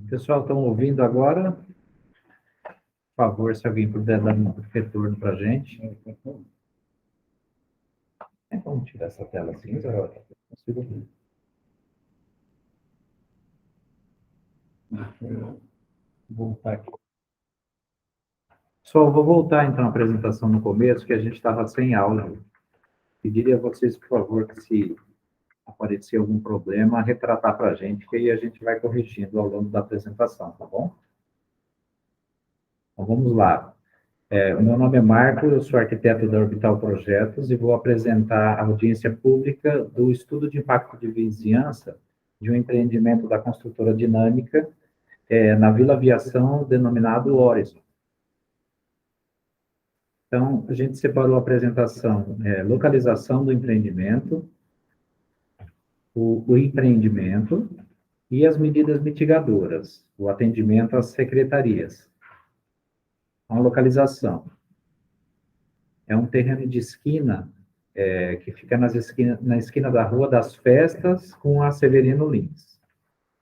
Pessoal, estão ouvindo agora? Por favor, se alguém puder dar um retorno para a gente. Vamos tirar essa tela cinza? Consigo ouvir. Vou voltar aqui. Só vou voltar, então, a apresentação no começo, que a gente estava sem áudio. Pediria a vocês, por favor, que se aparecer algum problema, retratar para a gente, que aí a gente vai corrigindo ao longo da apresentação, tá bom? Então, vamos lá. O meu nome é Marco, eu sou arquiteto da Orbital Projetos e vou apresentar a audiência pública do estudo de impacto de vizinhança de um empreendimento da construtora Dinâmica na Vila Aviação, denominado Horizon. Então, a gente separou a apresentação, localização do empreendimento, o empreendimento e as medidas mitigadoras, o atendimento às secretarias. A localização é um terreno de esquina, que fica na esquina da Rua das Festas com a Severino Lins,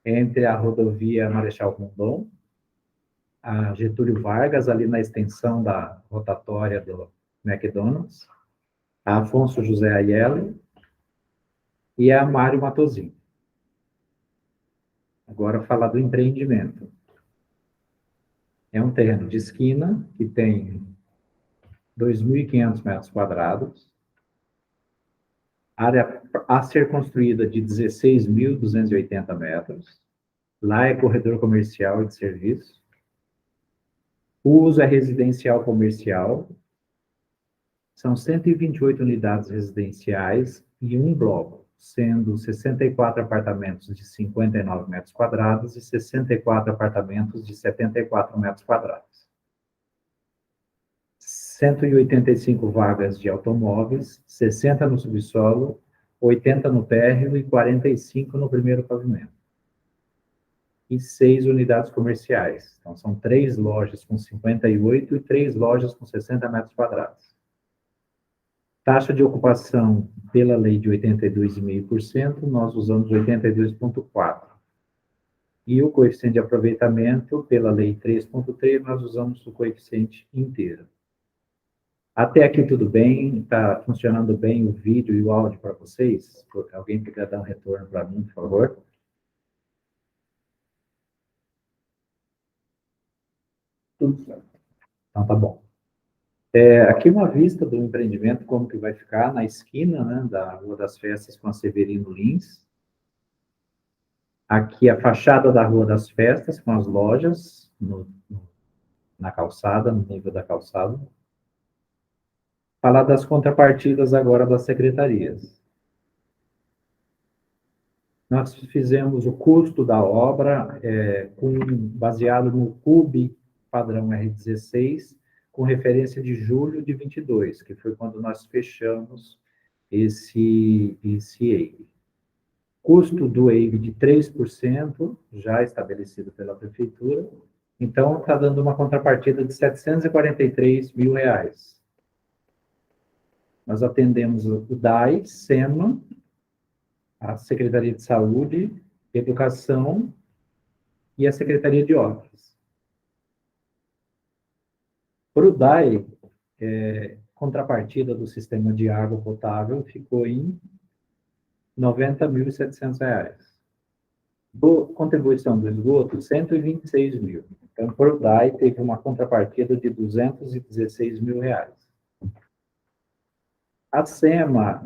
entre a rodovia Marechal Rondon, a Getúlio Vargas, ali na extensão da rotatória do McDonald's, a Afonso José Aiello e a Mário Matosinho. Agora, falar do empreendimento. É um terreno de esquina que tem 2.500 metros quadrados, área a ser construída de 16.280 metros. Lá é corredor comercial e de serviço. O uso é residencial comercial. São 128 unidades residenciais e um bloco, sendo 64 apartamentos de 59 metros quadrados e 64 apartamentos de 74 metros quadrados. 185 vagas de automóveis, 60 no subsolo, 80 no térreo e 45 no primeiro pavimento. E 6 unidades comerciais. Então, são 3 lojas com 58 e 3 lojas com 60 metros quadrados. Taxa de ocupação pela lei de 82,5%, nós usamos 82,4%. E o coeficiente de aproveitamento pela lei 3,3%, nós usamos o coeficiente inteiro. Até aqui tudo bem? Está funcionando bem o vídeo e o áudio para vocês? Alguém quer dar um retorno para mim, por favor? Tudo certo. Então, tá bom. Aqui uma vista do empreendimento, como que vai ficar na esquina, né, da Rua das Festas com a Severino Lins. Aqui a fachada da Rua das Festas com as lojas na calçada, no nível da calçada. Falar das contrapartidas agora das secretarias. Nós fizemos o custo da obra baseado no CUB padrão R16, com referência de julho de 22, que foi quando nós fechamos esse EIV. Custo do EIV de 3%, já estabelecido pela prefeitura, então está dando uma contrapartida de R$ 743 mil. Nós atendemos o DAI, SEMA, a Secretaria de Saúde, Educação e a Secretaria de Obras. Para o DAI, contrapartida do sistema de água potável ficou em R$ 90.700. Contribuição do esgoto, R$ 126 mil. Então, para o DAI, teve uma contrapartida de R$ 216 mil. A SEMA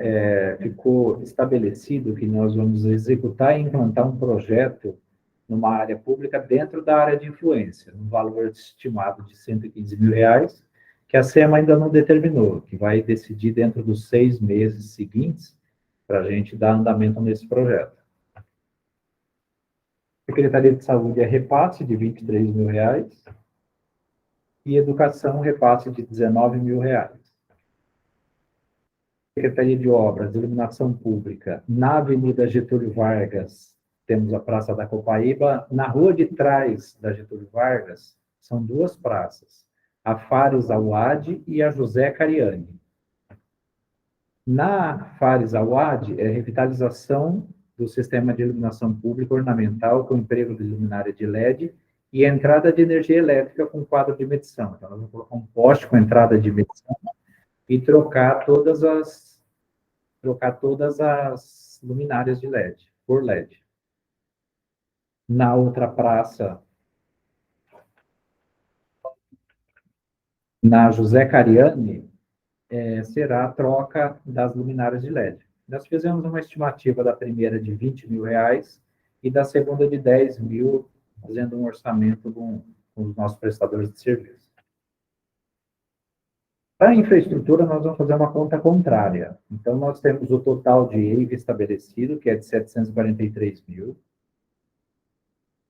ficou estabelecido que nós vamos executar e implantar um projeto numa área pública dentro da área de influência, um valor estimado de R$ 115 mil, que a SEMA ainda não determinou, que vai decidir dentro dos 6 meses seguintes para a gente dar andamento nesse projeto. Secretaria de Saúde repasse de R$ 23 mil e Educação repasse de R$ 19 mil. Secretaria de Obras, Iluminação Pública, na Avenida Getúlio Vargas, temos a Praça da Copaíba. Na rua de trás da Getúlio Vargas, são 2 praças, a Fares Awad e a José Cariani. Na Fares Awad, é revitalização do sistema de iluminação pública ornamental com emprego de luminária de LED e entrada de energia elétrica com quadro de medição. Então, nós vamos colocar um poste com entrada de medição e trocar todas as luminárias de LED, por LED. Na outra praça, na José Cariani, será a troca das luminárias de LED. Nós fizemos uma estimativa da primeira de R$ 20.000 e da segunda de 10 mil, fazendo um orçamento com os nossos prestadores de serviço. Para a infraestrutura, nós vamos fazer uma conta contrária. Então, nós temos o total de EIV estabelecido, que é de 743 mil.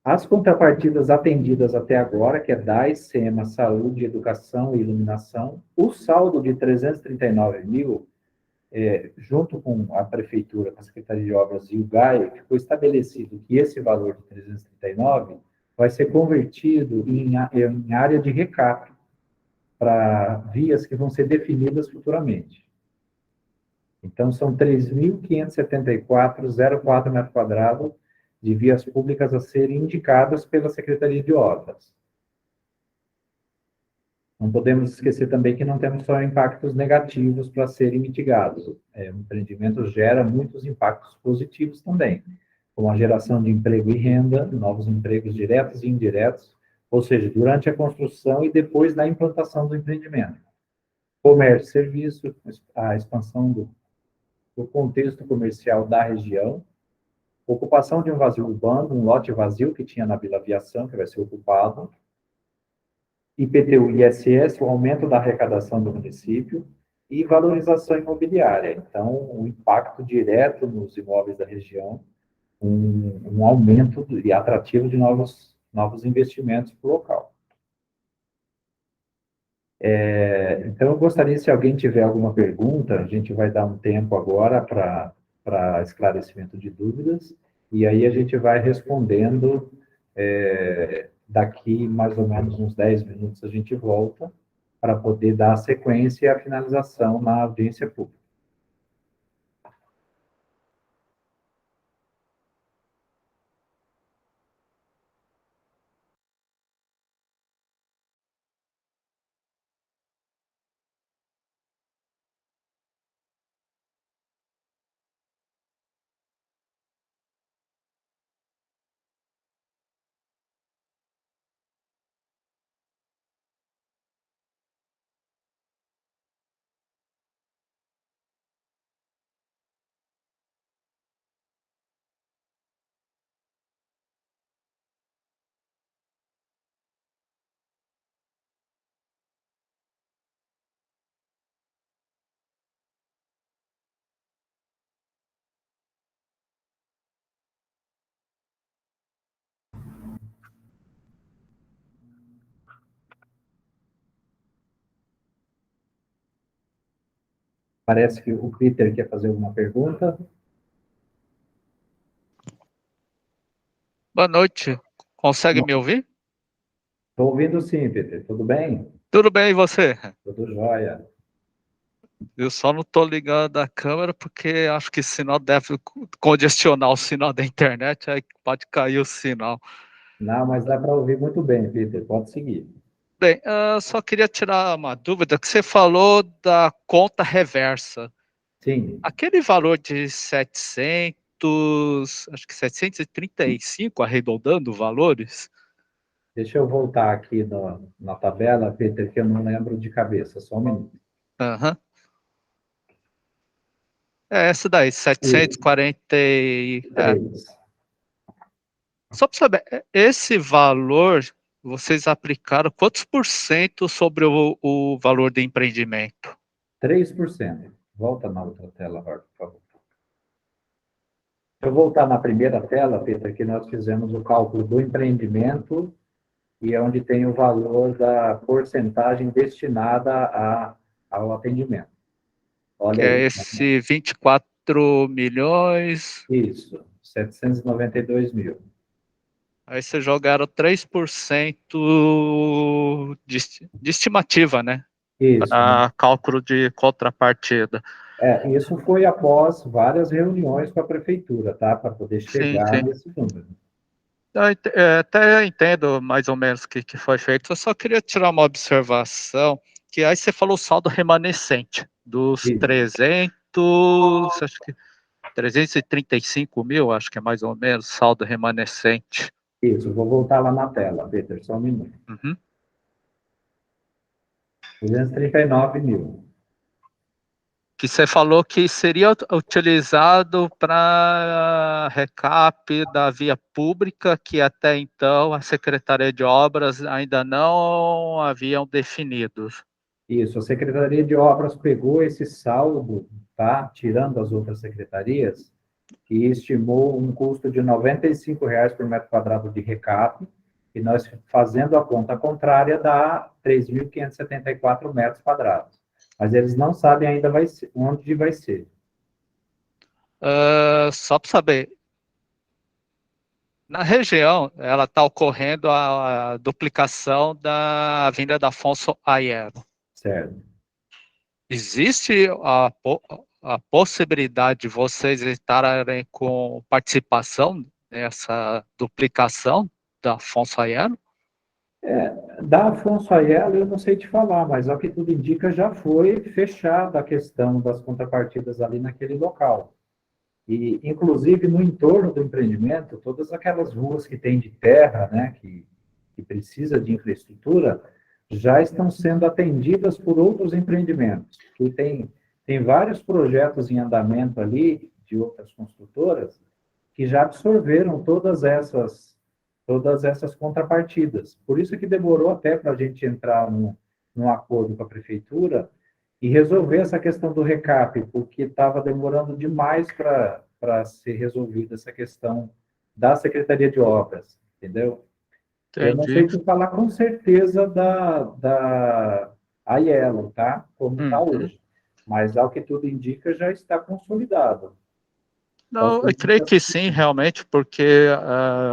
As contrapartidas atendidas até agora, que é DAS, SEMA, Saúde, Educação e Iluminação, o saldo de 339 mil, junto com a Prefeitura, com a Secretaria de Obras e o GAE, ficou estabelecido que esse valor de 339 vai ser convertido em área de recapto para vias que vão ser definidas futuramente. Então, são 3.574,04 metros quadrados de vias públicas a serem indicadas pela Secretaria de Obras. Não podemos esquecer também que não temos só impactos negativos para serem mitigados. O empreendimento gera muitos impactos positivos também, como a geração de emprego e renda, novos empregos diretos e indiretos, ou seja, durante a construção e depois da implantação do empreendimento. Comércio e serviço, a expansão do contexto comercial da região, ocupação de um vazio urbano, um lote vazio que tinha na Vila Aviação, que vai ser ocupado, IPTU e ISS, o aumento da arrecadação do município e valorização imobiliária. Então, o impacto direto nos imóveis da região, um aumento e atrativo de novos investimentos para o local. Então, eu gostaria, se alguém tiver alguma pergunta, a gente vai dar um tempo agora para esclarecimento de dúvidas, e aí a gente vai respondendo, daqui mais ou menos uns 10 minutos a gente volta para poder dar a sequência e a finalização na audiência pública. Parece que o Peter quer fazer alguma pergunta. Boa noite. Consegue me ouvir? Estou ouvindo sim, Peter. Tudo bem? Tudo bem, e você? Tudo jóia. Eu só não estou ligando a câmera porque acho que o sinal deve congestionar o sinal da internet, aí pode cair o sinal. Não, mas dá para ouvir muito bem, Peter. Pode seguir. Bem, só queria tirar uma dúvida, que você falou da conta reversa. Sim. Aquele valor de 700, acho que 735, arredondando valores. Deixa eu voltar aqui na tabela, Peter, que eu não lembro de cabeça. Só um minuto. Uhum. É essa daí, 740. Só para saber, esse valor, vocês aplicaram quantos por cento sobre o valor de empreendimento? 3%. Volta na outra tela, por favor. Deixa eu voltar na primeira tela, Peter, que nós fizemos o cálculo do empreendimento e é onde tem o valor da porcentagem destinada ao atendimento. Olha Que aí. é esse 24 milhões. Isso, 792 mil. Aí vocês jogaram 3% de estimativa, né? Isso. Para cálculo de contrapartida. Isso foi após várias reuniões com a prefeitura, tá? Para poder Sim, chegar sim. nesse número. Até entendo mais ou menos o que foi feito. Eu só queria tirar uma observação, que aí você falou o saldo remanescente dos Isso, 300, acho que 335 mil, acho que é mais ou menos saldo remanescente. isso. Vou voltar lá na tela, Peter, só um minuto. Uhum. 239 mil. Que você falou que seria utilizado para recap da via pública, que até então a Secretaria de Obras ainda não haviam definido. Isso, a Secretaria de Obras pegou esse saldo, tá? Tirando as outras secretarias, e estimou um custo de R$ 95 por metro quadrado de recap, e nós, fazendo a conta contrária, dá 3.574 metros quadrados. Mas eles não sabem ainda onde vai ser. Só para saber, na região, ela está ocorrendo a duplicação da Avenida da Afonso Aiello. Certo. Existe a possibilidade de vocês estarem com participação nessa duplicação da Afonso Aiello? Da Afonso Aiello, eu não sei te falar, mas ao que tudo indica, já foi fechada a questão das contrapartidas ali naquele local. E, inclusive, no entorno do empreendimento, todas aquelas ruas que tem de terra, né, que precisa de infraestrutura, já estão sendo atendidas por outros empreendimentos. E tem vários projetos em andamento ali, de outras construtoras, que já absorveram todas essas contrapartidas. Por isso que demorou até para a gente entrar num acordo com a prefeitura e resolver essa questão do recap, porque estava demorando demais para ser resolvida essa questão da Secretaria de Obras, entendeu? Eu não Entendi. sei te falar com certeza da Aiello, tá? Como está Uhum. hoje. Mas, ao que tudo indica, já está consolidado. Só Não, foi eu creio que sim, realmente, porque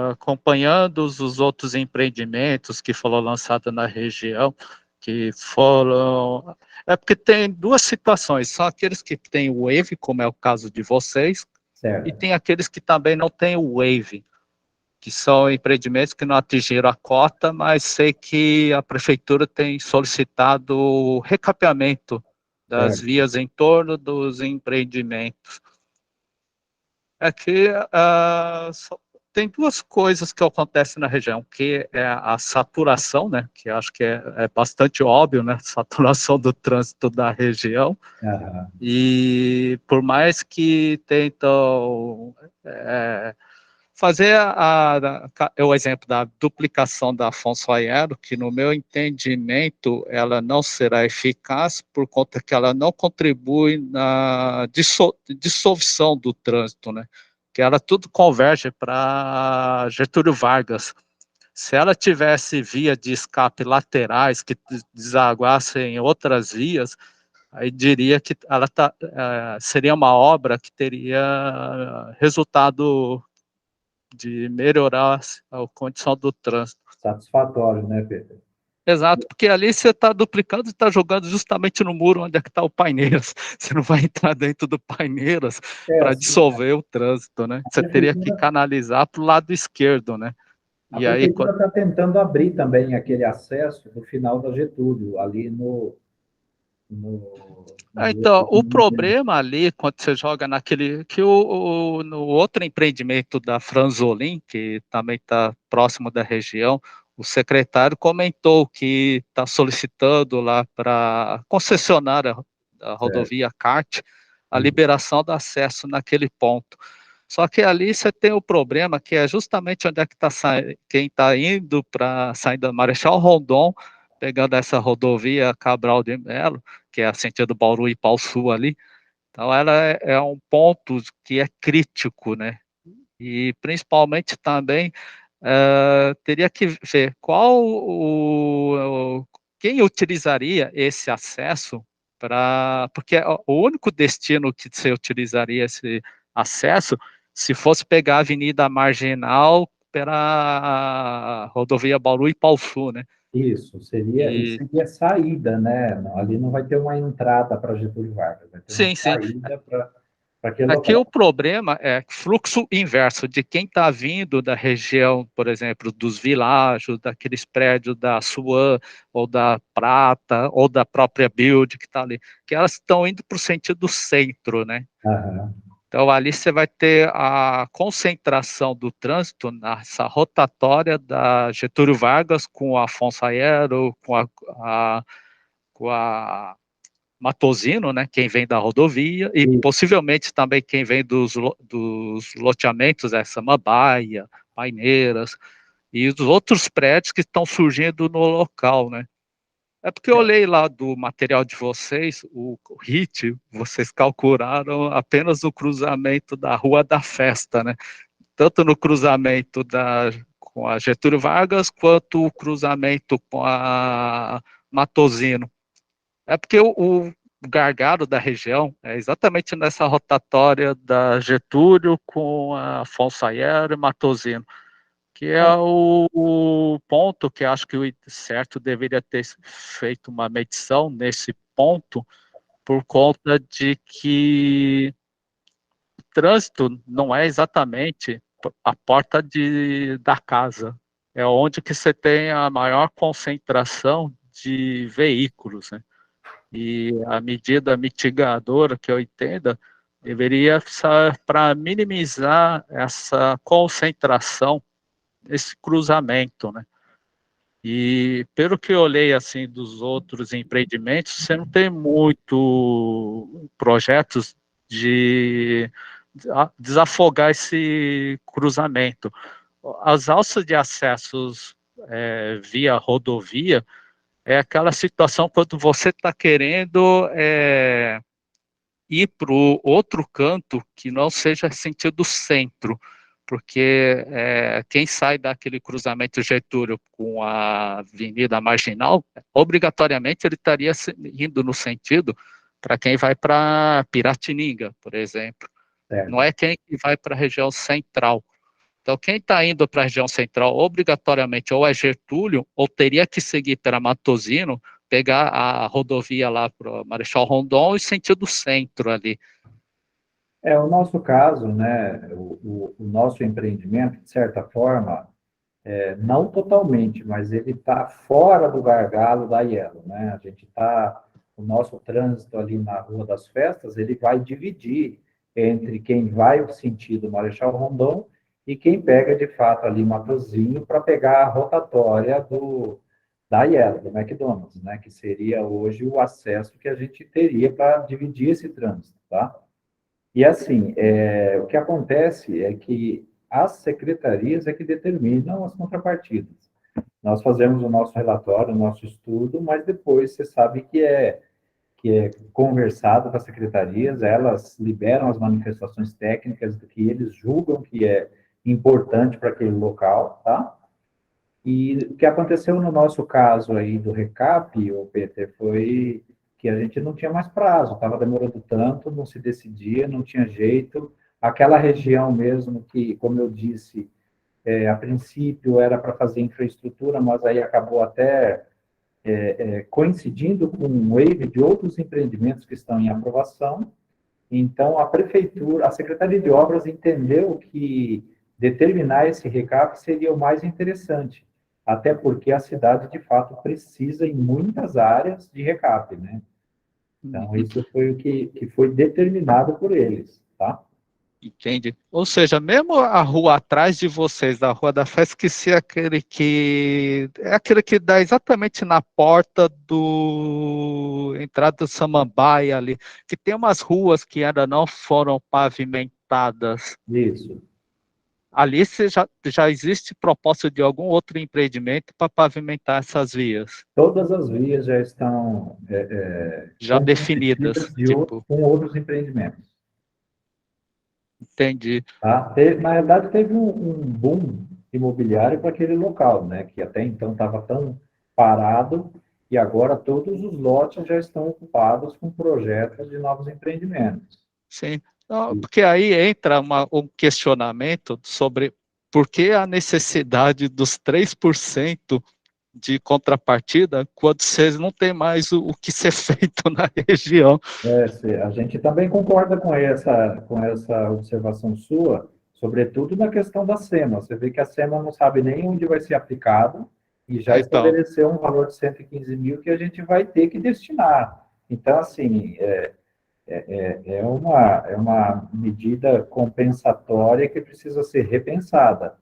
acompanhando os outros empreendimentos que foram lançados na região, que foram. É porque tem duas situações: são aqueles que têm o Wave, como é o caso de vocês, e certo. tem aqueles que também não têm o Wave, que são empreendimentos que não atingiram a cota, mas sei que a prefeitura tem solicitado o recapeamento das Certo. vias em torno dos empreendimentos. É que tem duas coisas que acontecem na região, que é a saturação, né, que acho que é bastante óbvio, né, saturação do trânsito da região, Aham. e por mais que tentam fazer o exemplo da duplicação da Afonso Aiello, que no meu entendimento ela não será eficaz por conta que ela não contribui na dissolução do trânsito, né? Que ela tudo converge para Getúlio Vargas. Se ela tivesse via de escape laterais que desaguassem em outras vias, aí diria que ela seria uma obra que teria resultado de melhorar a condição do trânsito. Satisfatório, né, Pedro? Exato, porque ali você está duplicando e está jogando justamente no muro onde é que está o Paineiras. Você não vai entrar dentro do Paineiras para Assim, dissolver o trânsito, né? a Você teria que prefeitura canalizar para o lado esquerdo, né? A E aí, prefeitura está tentando abrir também aquele acesso no final da Getúlio, ali na rua então, o Comunidade. problema ali, quando você joga naquele, que no outro empreendimento da Franzolin, que também está próximo da região, o secretário comentou que está solicitando lá para a concessionária da Certo. rodovia CART a liberação do acesso naquele ponto. Só que ali você tem o problema que é justamente onde é que está quem está indo para sair da Marechal Rondon, pegando essa rodovia Cabral de Melo, que é a sentido Bauru e Pau Sul ali. Então ela é um ponto que é crítico, né? E principalmente também teria que ver quem utilizaria esse acesso para, porque o único destino que você utilizaria esse acesso se fosse pegar a Avenida Marginal pela rodovia Bauru e Pau Sul, né? Isso seria a saída, né? Ali não vai ter uma entrada para Getúlio Vargas, vai ter uma Sim, sim. saída para aquele Aqui o local. problema é fluxo inverso de quem está vindo da região, por exemplo, dos világios, daqueles prédios da Suan, ou da Prata, ou da própria Build que está ali, que elas estão indo para o sentido centro, né? Aham. Então, ali você vai ter a concentração do trânsito nessa rotatória da Getúlio Vargas com a Afonso Aero, com a Matosino, né, quem vem da rodovia, e possivelmente também quem vem dos loteamentos, Samambaia, Paineiras, e os outros prédios que estão surgindo no local, né. É porque eu olhei lá do material de vocês, o HIT, vocês calcularam apenas o cruzamento da Rua da Festa, né? Tanto no cruzamento com a Getúlio Vargas, quanto o cruzamento com a Matosino. É porque o gargalo da região é exatamente nessa rotatória da Getúlio com a Afonso Aero e Matosino, que é o ponto que acho que o certo deveria ter feito uma medição nesse ponto, por conta de que o trânsito não é exatamente a porta da casa, é onde que você tem a maior concentração de veículos, né? E a medida mitigadora que eu entenda deveria ser para minimizar essa concentração, esse cruzamento, né? E pelo que eu olhei assim dos outros empreendimentos, você não tem muito projetos de desafogar esse cruzamento. As alças de acessos via rodovia é aquela situação quando você está querendo ir para o outro canto que não seja sentido centro, porque quem sai daquele cruzamento Getúlio com a Avenida Marginal, obrigatoriamente ele estaria indo no sentido para quem vai para Piratininga, por exemplo. Não Certo. é quem vai para a região central. Então, quem está indo para a região central, obrigatoriamente, ou é Getúlio, ou teria que seguir para Matosino, pegar a rodovia lá para Marechal Rondon e sentido centro ali. O nosso caso, né, o nosso empreendimento, de certa forma, não totalmente, mas ele está fora do gargalo da Yellow, né? A gente está, o nosso trânsito ali na Rua das Festas, ele vai dividir entre quem vai o sentido Marechal Rondon e quem pega, de fato, ali Matozinho para pegar a rotatória da Yellow, do McDonald's, né? Que seria hoje o acesso que a gente teria para dividir esse trânsito, tá? E assim, o que acontece é que as secretarias é que determinam as contrapartidas. Nós fazemos o nosso relatório, o nosso estudo, mas depois você sabe que é conversado com as secretarias, elas liberam as manifestações técnicas do que eles julgam que é importante para aquele local, tá? E o que aconteceu no nosso caso aí do recap, o Peter, foi que a gente não tinha mais prazo, estava demorando tanto, não se decidia, não tinha jeito. Aquela região mesmo que, como eu disse, a princípio era para fazer infraestrutura, mas aí acabou até coincidindo com um wave de outros empreendimentos que estão em aprovação. Então, a prefeitura, a Secretaria de Obras entendeu que determinar esse recap seria o mais interessante, até porque a cidade, de fato, precisa em muitas áreas de recap, né? Então, isso foi o que foi determinado por eles, tá? Entende? Ou seja, mesmo a rua atrás de vocês, da Rua da Festa, que se é aquele que dá exatamente na porta do entrada do Samambaia ali, que tem umas ruas que ainda não foram pavimentadas. Isso. Ali já existe proposta de algum outro empreendimento para pavimentar essas vias, Todas as vias já estão já comprometidas definidas, tipo, com outros empreendimentos. entendi. Tá? Na verdade, teve um boom imobiliário para aquele local, né? Que até então estava tão parado e agora todos os lotes já estão ocupados com projetos de novos empreendimentos. Sim, não, porque aí entra um questionamento sobre por que a necessidade dos 3% de contrapartida quando vocês não tem mais o que ser feito na região. A gente também concorda com essa observação sua, sobretudo na questão da SEMA. Você vê que a SEMA não sabe nem onde vai ser aplicado e já Então, estabeleceu um valor de 115 mil que a gente vai ter que destinar. Então, assim, é uma medida compensatória que precisa ser repensada.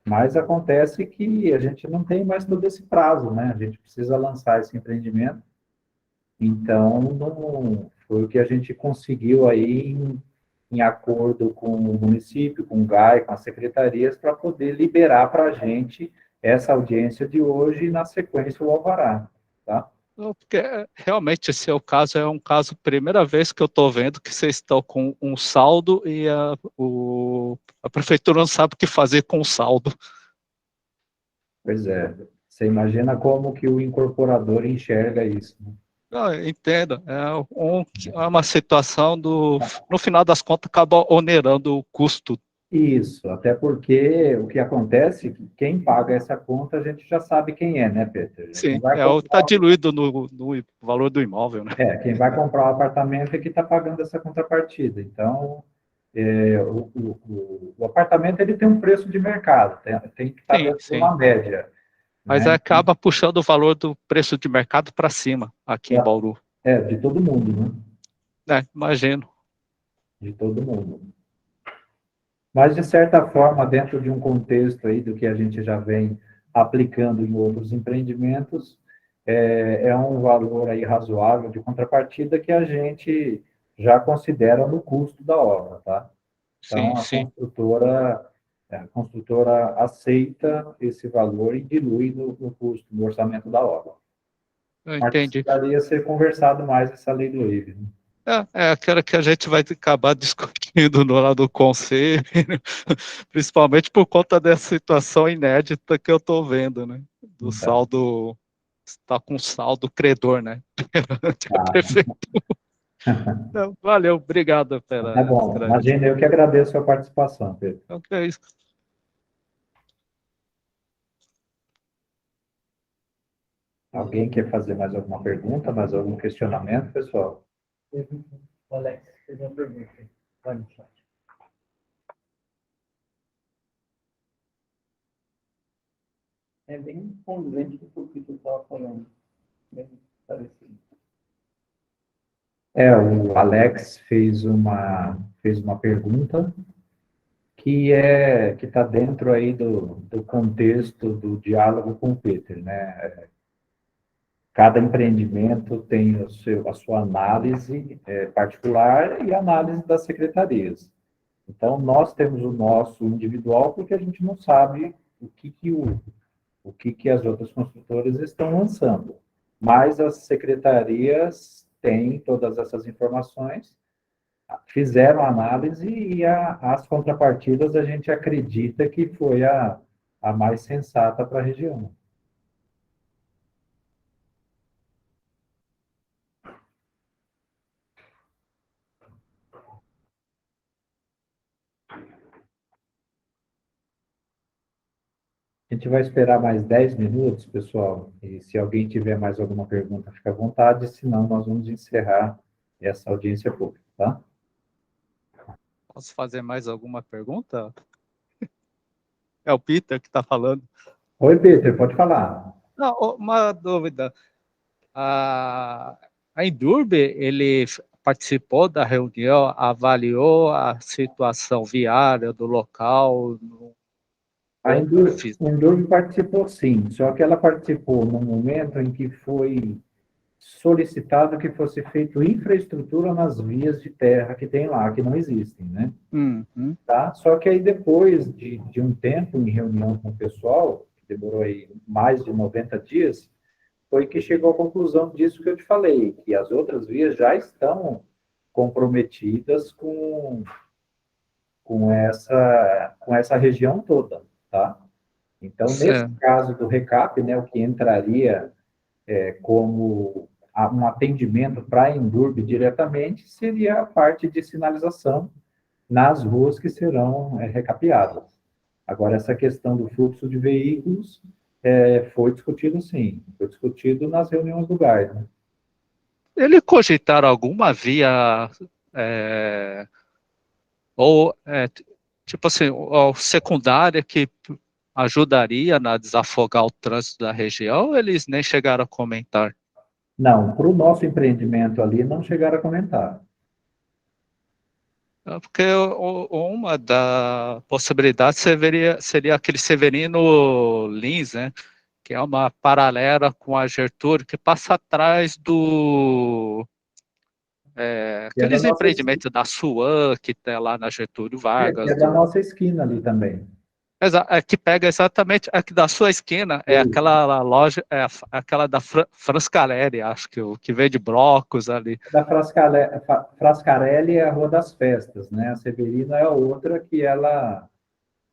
Mas acontece que a gente não tem mais todo esse prazo, né? A gente precisa lançar esse empreendimento. Então, não, foi o que a gente conseguiu aí em acordo com o município, com o GAI, com as secretarias, para poder liberar para a gente essa audiência de hoje e, na sequência, o alvará, tá? porque realmente esse é o caso, é um caso, primeira vez que eu estou vendo que vocês estão com um saldo e a prefeitura não sabe o que fazer com o saldo. Pois é. Você imagina como que o incorporador enxerga isso, né? Não, eu entendo, é uma situação no final das contas, acaba onerando o custo. Isso, até porque o que acontece é que quem paga essa conta a gente já sabe quem é, né, Peter? Sim, está diluído no valor do imóvel, né? Quem vai comprar o apartamento é que está pagando essa contrapartida. Então, o apartamento ele tem um preço de mercado, tem que estar Sim, dentro de sim. uma média, Mas né? acaba puxando o valor do preço de mercado para cima, aqui em Bauru. De todo mundo, né? Imagino. De todo mundo. Mas, de certa forma, dentro de um contexto aí do que a gente já vem aplicando em outros empreendimentos, é um valor aí razoável de contrapartida que a gente já considera no custo da obra, tá? Sim, Então, sim. a construtora aceita esse valor e dilui no custo, no orçamento da obra. Eu Mas entendi. precisaria ser conversado mais essa lei do IVE, né? É aquela que a gente vai acabar discutindo no lado do conselho, principalmente por conta dessa situação inédita que eu estou vendo, né? Do Então, saldo, está com saldo credor, né? Perante a tá. prefeitura. Então, valeu, obrigado Tá pela bom. esclarecimento. Imagina, eu que agradeço a participação, Pedro. Então, é isso. Alguém quer fazer mais alguma pergunta, mais algum questionamento, pessoal? O Alex fez uma pergunta. Vai no chat. É bem condizente com o que tu estava falando. Bem parecido. O Alex fez uma pergunta que está dentro aí do contexto do diálogo com o Peter, né? Cada empreendimento tem a sua análise particular e a análise das secretarias. Então, nós temos o nosso individual porque a gente não sabe o que as outras construtoras estão lançando. Mas as secretarias têm todas essas informações, fizeram a análise e as contrapartidas a gente acredita que foi a mais sensata para a região. A gente vai esperar mais 10 minutos, pessoal, e se alguém tiver mais alguma pergunta, fica à vontade, senão nós vamos encerrar essa audiência pública, tá? Posso fazer mais alguma pergunta? É o Peter que está falando. Oi, Peter, pode falar. Não, uma dúvida. A Endurbe, ele participou da reunião, avaliou a situação viária do local? A Como fiz? Endurbe participou sim, só que ela participou no momento em que foi solicitado que fosse feito infraestrutura nas vias de terra que tem lá, que não existem, né? Uhum. Tá? Só que aí depois de um tempo em reunião com o pessoal, que demorou aí mais de 90 dias, foi que chegou à conclusão disso que eu te falei, que as outras vias já estão comprometidas com essa região toda, tá? Então, nesse Certo. caso do RECAP, né, o que entraria como um atendimento para a Endurbe diretamente seria a parte de sinalização nas ruas que serão recapeadas. Agora, essa questão do fluxo de veículos Foi discutido, sim. Foi discutido nas reuniões do GAI, né? Ele cogitaram alguma via, é, ou, tipo assim, ou secundária que ajudaria a desafogar o trânsito da região, ou eles nem chegaram a comentar? Não, para o nosso empreendimento ali, não chegaram a comentar. Porque uma da possibilidade seria aquele Severino Lins, né? Que é uma paralela com a Gertúlio, que passa atrás Que é da aqueles nossa, empreendimentos da Suan, que tem lá na Getúlio que Vargas, é da nossa esquina ali também. que pega exatamente aqui da sua esquina, é Isso. aquela loja, aquela da Frascarelli, acho que o que vende blocos ali. Da Frascarelli é a Rua das Festas, né? A Severina é a outra que ela...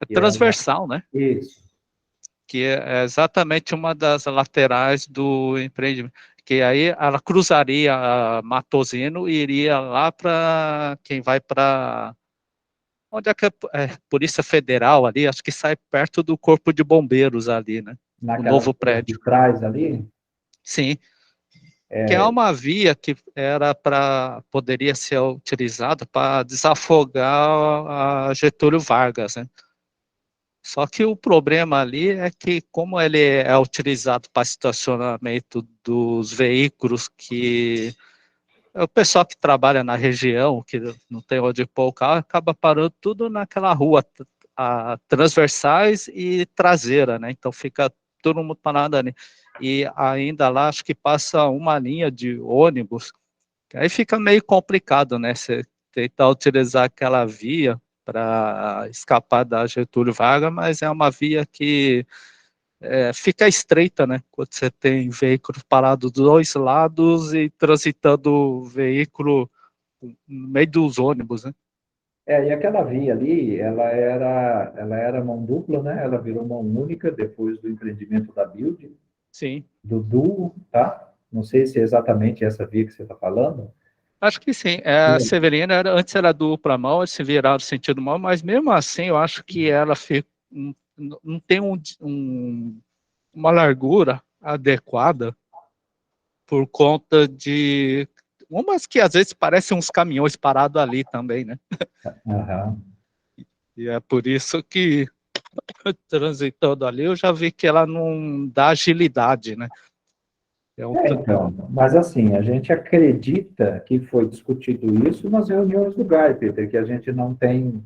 É Que ela transversal, né? isso. Que é exatamente uma das laterais do empreendimento. Que aí ela cruzaria a Matosino e iria lá para quem vai para onde é que é Polícia Federal ali, acho que sai perto do Corpo de Bombeiros ali, né? O Naquelas novo ruas de prédio. trás ali, Sim, que é uma via que poderia ser utilizada para desafogar a Getúlio Vargas, né? Só que o problema ali é que, como ele é utilizado para estacionamento dos veículos que o pessoal que trabalha na região, que não tem onde pôr o carro, acaba parando tudo naquela rua, transversais e traseira, né? Então fica todo mundo parado ali. E ainda lá, acho que passa uma linha de ônibus, que aí fica meio complicado, né? Você tentar utilizar aquela via para escapar da Getúlio Vargas, mas é uma via que fica estreita, né? Quando você tem veículos parados dos dois lados e transitando o veículo no meio dos ônibus, né? e aquela via ali, ela era mão dupla, né? Ela virou mão única depois do empreendimento da Build, Sim, do Duo, tá? Não sei se é exatamente essa via que você está falando. acho que sim. A Severina antes era dupla mão, eles se viraram sentido mão, mas mesmo assim eu acho que ela não tem uma largura adequada por conta de umas que às vezes parecem uns caminhões parados ali também, né? Aham. E é por isso que transitando ali eu já vi que ela não dá agilidade, né? Então, mas assim, a gente acredita que foi discutido isso nas reuniões do GAI, Peter, que a gente não tem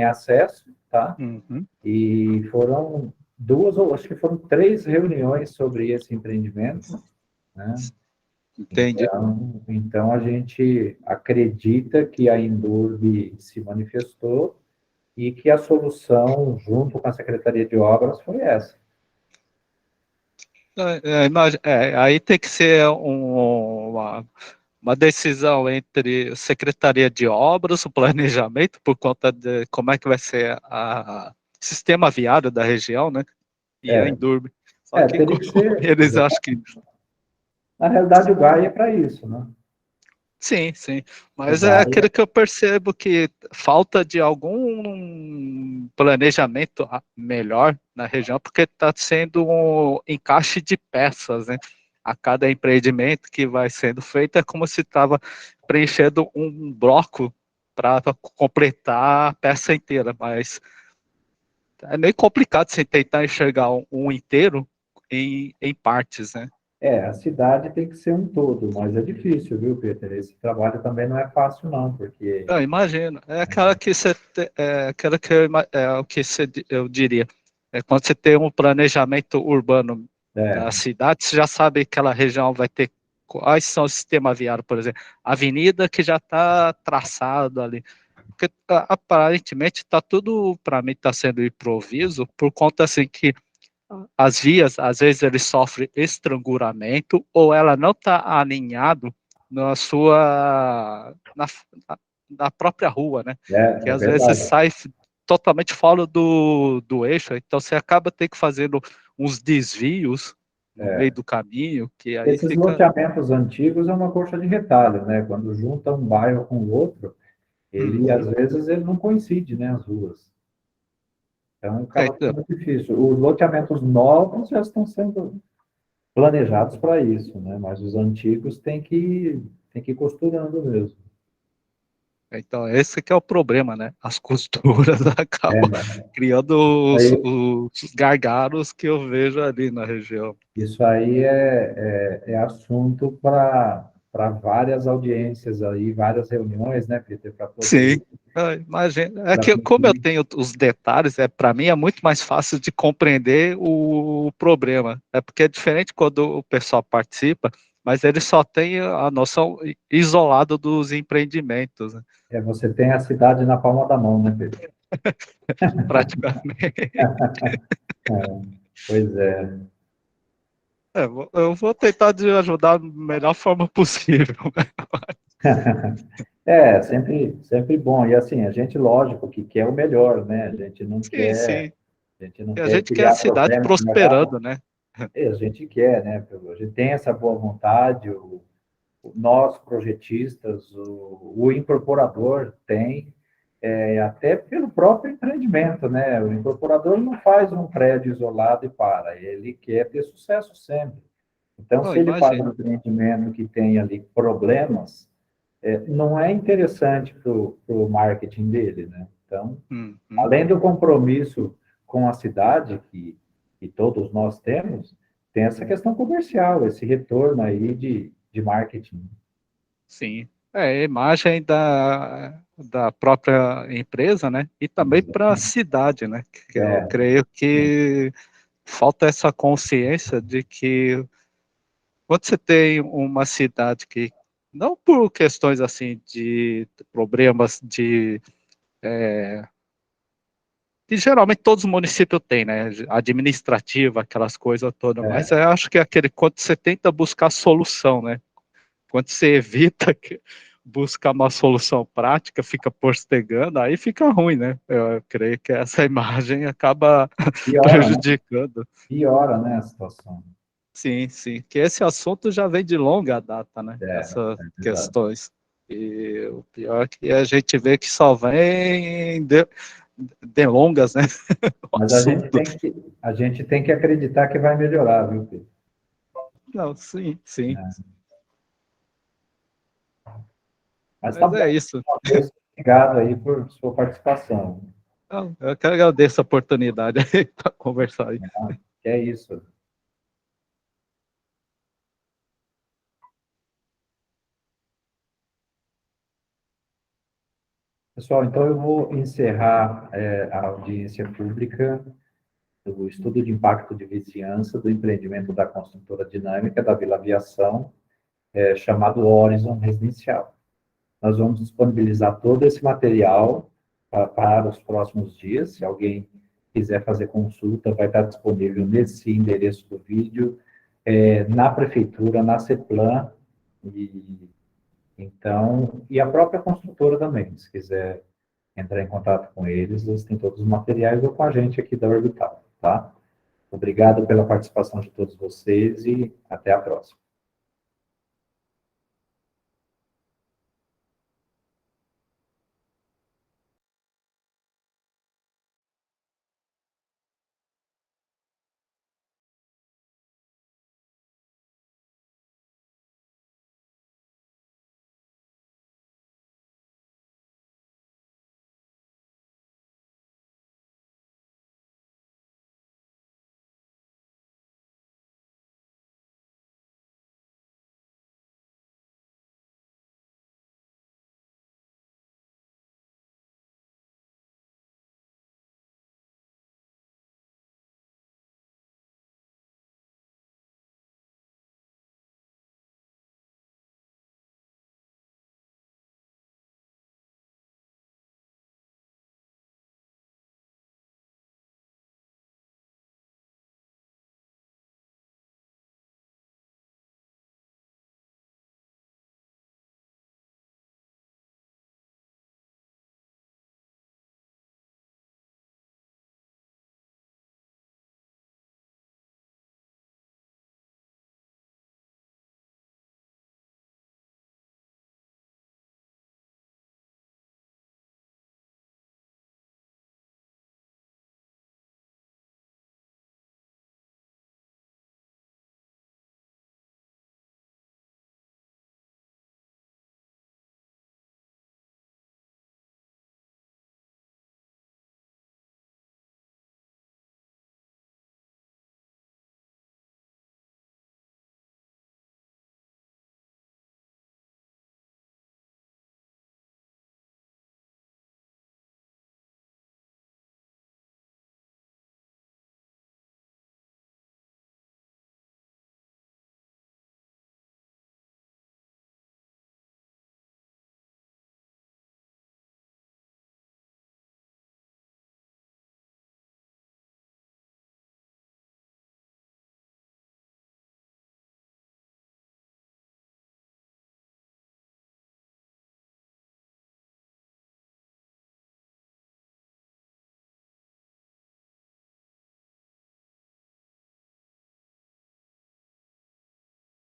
acesso, tá? Uhum, E foram duas, ou acho que foram três reuniões sobre esse empreendimento, né? entendi. Então a gente acredita que a Indurb se manifestou e que a solução, junto com a Secretaria de Obras, foi essa. Aí tem que ser uma decisão entre Secretaria de Obras, o planejamento, por conta de como é que vai ser o sistema viário da região, né? E a É, Endurbe. Só que teria que ser. eles acham que Na realidade, o GAI é para isso, né? sim, sim. O Mas é GAI aquilo que eu percebo que falta de algum planejamento melhor na região, porque está sendo um encaixe de peças, né? A cada empreendimento que vai sendo feito é como se estava preenchendo um bloco para completar a peça inteira, mas é meio complicado você tentar enxergar um inteiro em partes, né? a cidade tem que ser um todo, mas é difícil, viu, Peter? Esse trabalho também não é fácil, não, porque Eu imagino. É aquela que você, aquela que o que eu diria. É quando você tem um planejamento urbano da é, cidade, você já sabe que aquela região vai ter quais são o sistema viário, por exemplo, avenida que já está traçado ali. Porque aparentemente está tudo, para mim, está sendo improviso, por conta assim que as vias, às vezes, ele sofre estrangulamento ou ela não está alinhado na sua na própria rua, né? Que é às vezes verdade. sai totalmente fora do eixo, então você acaba tendo que fazendo uns desvios no meio É. do caminho, que aí Esses fica. loteamentos antigos é uma coxa de retalho, né? Quando junta um bairro com o outro, ele, às Uhum. vezes, ele não coincide, né, as ruas. Então, acaba sendo difícil. Os loteamentos novos já estão sendo planejados para isso, né? Mas os antigos têm que ir costurando mesmo. Então, esse que é o problema, né? As costuras acabam criando os gargalos que eu vejo ali na região. Isso aí é assunto para várias audiências aí, várias reuniões, né, Peter? Sim, imagina. É que como eu tenho os detalhes, para mim é muito mais fácil de compreender o problema. É porque é diferente quando o pessoal participa, mas ele só tem a noção isolada dos empreendimentos. Né? Você tem a cidade na palma da mão, né, Pedro? Praticamente. Pois é. Eu vou tentar te ajudar da melhor forma possível. Sempre bom. E assim, a gente, lógico, que quer o melhor, né? A gente não Sim, quer, sim. a gente não E a quer gente quer a criar cidade problemas no mercado. prosperando, né? A gente quer, né? A gente tem essa boa vontade, nós, projetistas, o incorporador tem, até pelo próprio empreendimento, né? O incorporador não faz um prédio isolado e para, ele quer ter sucesso sempre. Então, se ele faz um empreendimento que tem ali problemas, não é interessante para o marketing dele, né? Então, além do compromisso com a cidade, que todos nós temos, tem essa questão comercial, esse retorno aí de marketing. Sim, é a imagem da própria empresa, né? E também para a cidade, né? Que eu creio que falta essa consciência de que quando você tem uma cidade que, não por questões assim de problemas que geralmente todos os municípios têm, né? Administrativa, aquelas coisas todas, mas eu acho que é aquele quando você tenta buscar solução, né? Quando você evita buscar uma solução prática, fica postergando, aí fica ruim, né? Eu creio que essa imagem acaba prejudicando. Né? Piora, né, a situação. Sim, sim. Que esse assunto já vem de longa data, né? Essas questões. E o pior é que a gente vê que só vem de longas, né? Mas a gente tem que acreditar que vai melhorar, viu, Pedro? Não, sim, sim. Mas tá bom. É isso. Obrigado aí por sua participação. Eu que agradeço a oportunidade para conversar aí. É isso. Pessoal, então eu vou encerrar a audiência pública do estudo de impacto de vizinhança do empreendimento da construtora dinâmica da Vila Aviação, chamado Horizon Residencial. Nós vamos disponibilizar todo esse material para os próximos dias. Se alguém quiser fazer consulta, vai estar disponível nesse endereço do vídeo, na prefeitura, na CEPLAN, e a própria construtora também, se quiser entrar em contato com eles têm todos os materiais ou com a gente aqui da Orbital, tá? Obrigado pela participação de todos vocês e até a próxima.